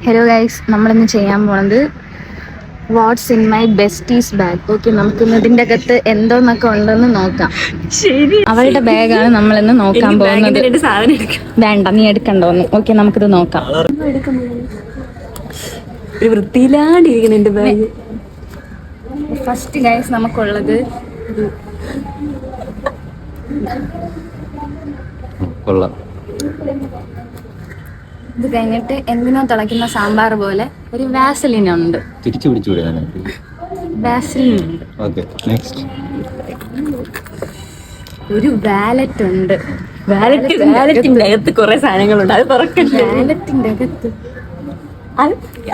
Hello guys, നമ്മളിന്ന് ചെയ്യാൻ പോണത് what's in my besties bag. Okay, നമുക്കിന്ന് ഇതിൻ്റെ അകത്ത് എന്തോന്നൊക്കെ ഉണ്ടെന്ന് നോക്കാം. ശരി, അവളുടെ ബാഗാണ് നമ്മളിന്ന് നോക്കാൻ പോകുന്നത്. വേണ്ട, നീ എടുക്കണ്ടോന്ന്. ഓക്കെ, നമുക്കിത് നോക്കാം. വൃത്തിയിലാണ്ടിരിക്കണം എന്റെ ബാഗ്. ഫസ്റ്റ് ഗൈസ് നമുക്കുള്ളത് ഇത് കഴിഞ്ഞിട്ട് എന്തിനോ തിളയ്ക്കുന്ന സാമ്പാർ പോലെ ഒരു വാസലിൻ ഉണ്ട്. തിരിച്ചു പിടിച്ചുകൂടെ? വാസലിൻ ഉണ്ട്. ഒരു വാലറ്റ് ഉണ്ട്. വാലറ്റിന്റെ അകത്ത് കുറെ സാധനങ്ങളുണ്ട്. അത് തുറക്കണ്ട. വാലറ്റിന്റെ അകത്ത്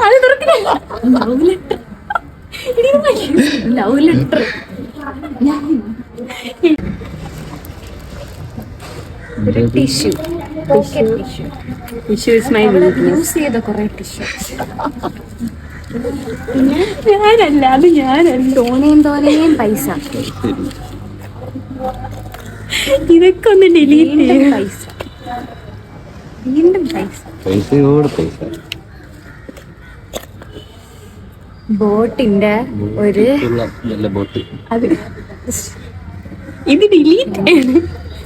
അത് തുറക്കില്ല. Love letter. Tissue. Tissue is my weakness. Use ചെയ്ത കുറെ ടിഷ്യൂ. ഞാനല്ല, അത് ഞാനല്ല. തോനെയും പൈസ. ഇതൊക്കെ ഒന്ന് ഡിലീറ്റ് ചെയ്യും. പൈസ, വീണ്ടും പൈസ. ബോട്ടിന്റെ ഒരു അത് ഇത് ഡിലീറ്റ് ചെയ്യണം.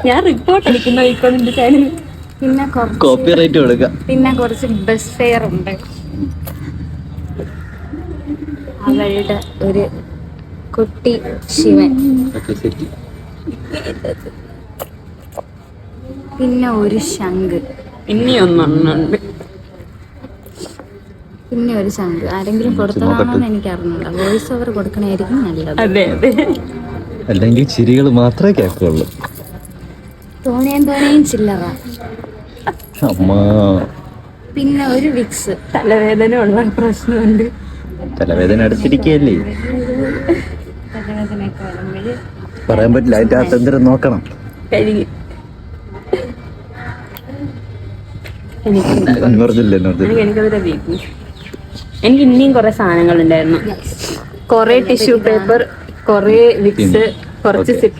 ഞാൻ റിപ്പോർട്ട് അടിക്കുന്ന നിന്റെ ചാനൽ. പിന്നെ കോപ്പിറൈറ്റ് കൊടുക്കാം. പിന്നെ കുറച്ച് ബസ് ഫെയർ ഉണ്ട്. അവളുടെ ഒരു കുട്ടി ശിവൻ. പിന്നെ ഒരു ശംഖ്. ഇനിയൊന്നുണ്ട്. പിന്നെ ഒരു ശംഖ് ആരെങ്കിലും കൊടുത്തതാണോന്ന് എനിക്ക് അറിഞ്ഞൂടാ. വോയിസ് ഓവർ കൊടുക്കണായിരിക്കും നല്ലത്. അതെ അതെ. അല്ലെങ്കിൽ ചിരികൾ മാത്രമേ കേൾക്കുള്ളൂ. തോനെയും ചില്ലറ. പിന്നെ ഒരു വിക്സ്. തലവേദന ഉള്ള പ്രശ്നമുണ്ട്. തലവേദന അടുത്തിരിക്കുകയല്ലേ, തലവേദനയൊക്കെ വരുമ്പോൾ പറയാൻ പറ്റില്ല. അതിന്റെ അതെന്തരം നോക്കണം. കഴുകി എനിക്കതൊരു വീക്ക്നെസ്. എനിക്ക് ഇനിയും കുറെ സാധനങ്ങൾ ഉണ്ടായിരുന്നു. കുറെ ടിഷ്യൂ പേപ്പർ, കുറെ വിക്സ്, കുറച്ച് സിട്രസ്.